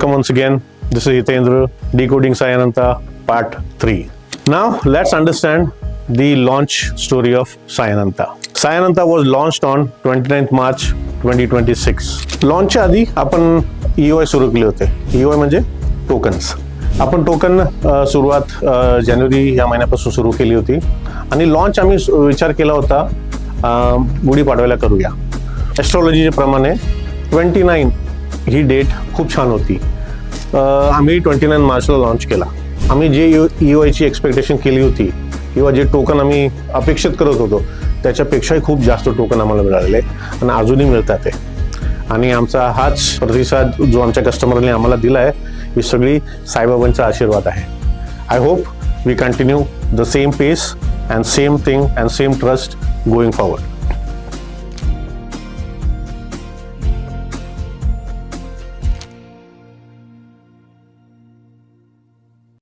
Welcome once again. This is Hitendra, Decoding Sai Ananta, Part 3. Now, let's understand the launch story of Sai Ananta. Sai Ananta was launched on 29th March 2026. लॉन्चच्या आधी आपण EOI सुरू केले होते. EOI म्हणजे tokens. आपण token सुरुवात जानेवारी या महिन्यापासून सुरू केली होती आणि लॉन्च आम्ही विचार केला होता गुढीपाडव्याला करूया. ॲस्ट्रॉलॉजीच्या प्रमाणे 29 ही डेट खूप छान होती. आम्ही 29 मार्चला लॉन्च केला. आम्ही जे EOIची एक्सपेक्टेशन केली होती किंवा जे टोकन आम्ही अपेक्षित करत होतो त्याच्यापेक्षाही खूप जास्त टोकन आम्हाला मिळालेले आणि अजूनही मिळतात ते. आणि आमचा हाच प्रतिसाद जो आमच्या कस्टमरने आम्हाला दिला आहे ही सगळी साईबाबांचा आशीर्वाद आहे. I hope we continue the same pace and same thing and same trust going forward.